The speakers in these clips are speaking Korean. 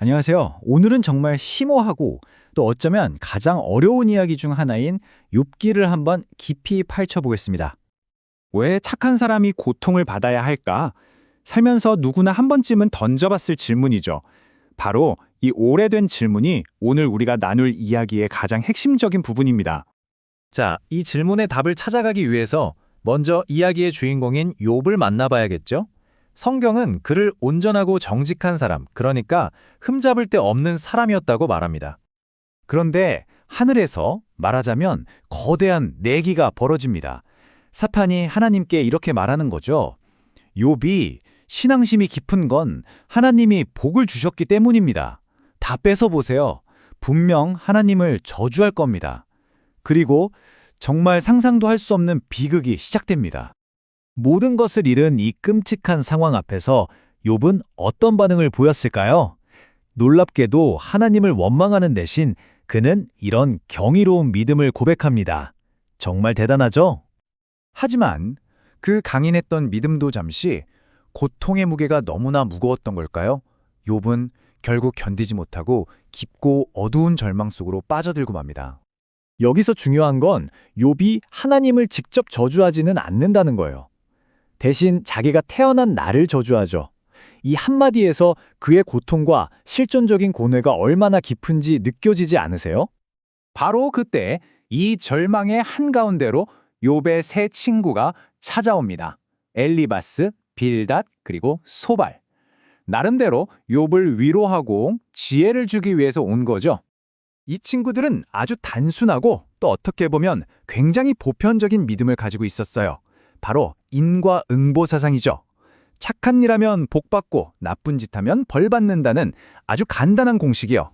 안녕하세요. 오늘은 정말 심오하고 또 어쩌면 가장 어려운 이야기 중 하나인 욥기를 한번 깊이 파헤쳐보겠습니다. 왜 착한 사람이 고통을 받아야 할까? 살면서 누구나 한 번쯤은 던져봤을 질문이죠. 바로 이 오래된 질문이 오늘 우리가 나눌 이야기의 가장 핵심적인 부분입니다. 자, 이 질문의 답을 찾아가기 위해서 먼저 이야기의 주인공인 욥을 만나봐야겠죠? 성경은 그를 온전하고 정직한 사람, 그러니까 흠잡을 데 없는 사람이었다고 말합니다. 그런데 하늘에서 말하자면 거대한 내기가 벌어집니다. 사탄이 하나님께 이렇게 말하는 거죠. 욥이 신앙심이 깊은 건 하나님이 복을 주셨기 때문입니다. 다 뺏어보세요. 분명 하나님을 저주할 겁니다. 그리고 정말 상상도 할 수 없는 비극이 시작됩니다. 모든 것을 잃은 이 끔찍한 상황 앞에서 욥은 어떤 반응을 보였을까요? 놀랍게도 하나님을 원망하는 대신 그는 이런 경이로운 믿음을 고백합니다. 정말 대단하죠? 하지만 그 강인했던 믿음도 잠시 고통의 무게가 너무나 무거웠던 걸까요? 욥은 결국 견디지 못하고 깊고 어두운 절망 속으로 빠져들고 맙니다. 여기서 중요한 건 욥이 하나님을 직접 저주하지는 않는다는 거예요. 대신 자기가 태어난 나를 저주하죠. 이 한마디에서 그의 고통과 실존적인 고뇌가 얼마나 깊은지 느껴지지 않으세요? 바로 그때 이 절망의 한가운데로 욥의 세 친구가 찾아옵니다. 엘리바스, 빌닷, 그리고 소발. 나름대로 욥을 위로하고 지혜를 주기 위해서 온 거죠. 이 친구들은 아주 단순하고 또 어떻게 보면 굉장히 보편적인 믿음을 가지고 있었어요. 바로 인과응보 사상이죠. 착한 일 하면 복 받고 나쁜 짓 하면 벌 받는다는 아주 간단한 공식이요.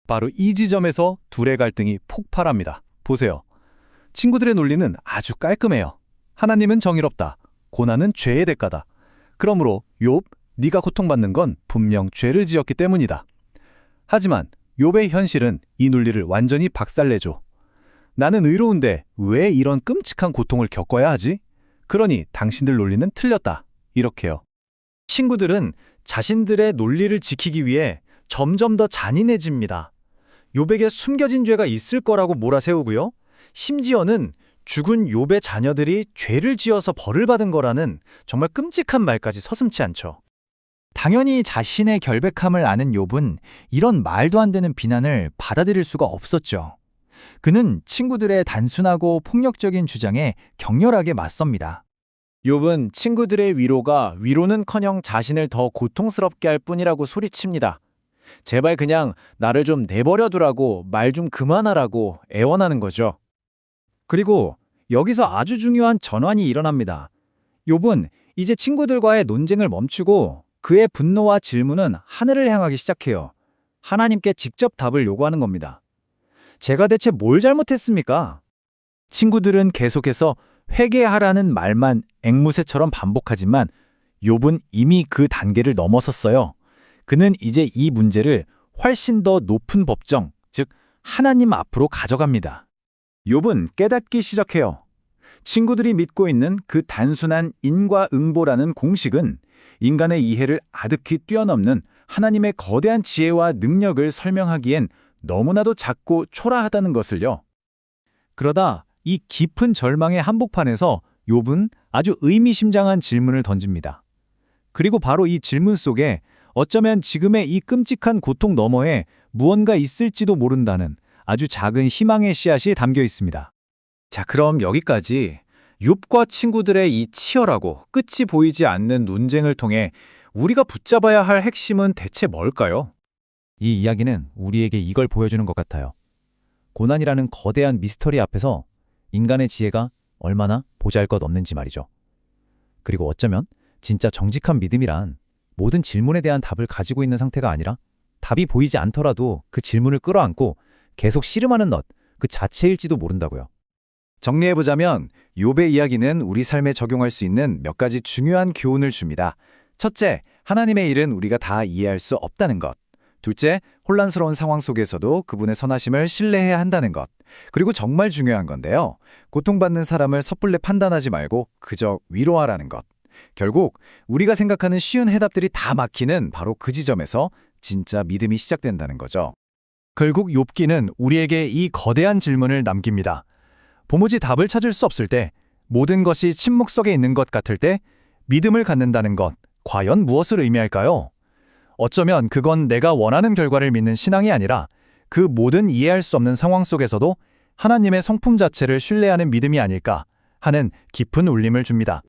바로 이 지점에서 둘의 갈등이 폭발합니다. 보세요. 친구들의 논리는 아주 깔끔해요. 하나님은 정의롭다. 고난은 죄의 대가다. 그러므로 욥, 네가 고통받는 건 분명 죄를 지었기 때문이다. 하지만 욥의 현실은 이 논리를 완전히 박살내죠. 나는 의로운데 왜 이런 끔찍한 고통을 겪어야 하지? 그러니 당신들 논리는 틀렸다. 이렇게요. 친구들은 자신들의 논리를 지키기 위해 점점 더 잔인해집니다. 욥에게 숨겨진 죄가 있을 거라고 몰아세우고요. 심지어는 죽은 욥의 자녀들이 죄를 지어서 벌을 받은 거라는 정말 끔찍한 말까지 서슴지 않죠. 당연히 자신의 결백함을 아는 욥은 이런 말도 안 되는 비난을 받아들일 수가 없었죠. 그는 친구들의 단순하고 폭력적인 주장에 격렬하게 맞섭니다. 욥은 친구들의 위로는커녕 자신을 더 고통스럽게 할 뿐이라고 소리칩니다. 제발 그냥 나를 좀 내버려 두라고 말 좀 그만하라고 애원하는 거죠. 그리고 여기서 아주 중요한 전환이 일어납니다. 욥은 이제 친구들과의 논쟁을 멈추고 그의 분노와 질문은 하늘을 향하기 시작해요. 하나님께 직접 답을 요구하는 겁니다. 제가 대체 뭘 잘못했습니까? 친구들은 계속해서 회개하라는 말만 앵무새처럼 반복하지만 욥은 이미 그 단계를 넘어섰어요. 그는 이제 이 문제를 훨씬 더 높은 법정, 즉 하나님 앞으로 가져갑니다. 욥은 깨닫기 시작해요. 친구들이 믿고 있는 그 단순한 인과응보라는 공식은 인간의 이해를 아득히 뛰어넘는 하나님의 거대한 지혜와 능력을 설명하기엔 너무나도 작고 초라하다는 것을요. 그러다 이 깊은 절망의 한복판에서 욥은 아주 의미심장한 질문을 던집니다. 그리고 바로 이 질문 속에 어쩌면 지금의 이 끔찍한 고통 너머에 무언가 있을지도 모른다는 아주 작은 희망의 씨앗이 담겨 있습니다. 자, 그럼 여기까지 욥과 친구들의 이 치열하고 끝이 보이지 않는 논쟁을 통해 우리가 붙잡아야 할 핵심은 대체 뭘까요? 이 이야기는 우리에게 이걸 보여주는 것 같아요. 고난이라는 거대한 미스터리 앞에서 인간의 지혜가 얼마나 보잘것없는지 말이죠. 그리고 어쩌면 진짜 정직한 믿음이란 모든 질문에 대한 답을 가지고 있는 상태가 아니라 답이 보이지 않더라도 그 질문을 끌어안고 계속 씨름하는 것, 그 자체일지도 모른다고요. 정리해보자면 욥의 이야기는 우리 삶에 적용할 수 있는 몇 가지 중요한 교훈을 줍니다. 첫째, 하나님의 일은 우리가 다 이해할 수 없다는 것. 둘째, 혼란스러운 상황 속에서도 그분의 선하심을 신뢰해야 한다는 것. 그리고 정말 중요한 건데요. 고통받는 사람을 섣불리 판단하지 말고 그저 위로하라는 것. 결국 우리가 생각하는 쉬운 해답들이 다 막히는 바로 그 지점에서 진짜 믿음이 시작된다는 거죠. 결국 욥기는 우리에게 이 거대한 질문을 남깁니다. 도무지 답을 찾을 수 없을 때, 모든 것이 침묵 속에 있는 것 같을 때 믿음을 갖는다는 것, 과연 무엇을 의미할까요? 어쩌면 그건 내가 원하는 결과를 믿는 신앙이 아니라 그 모든 이해할 수 없는 상황 속에서도 하나님의 성품 자체를 신뢰하는 믿음이 아닐까 하는 깊은 울림을 줍니다.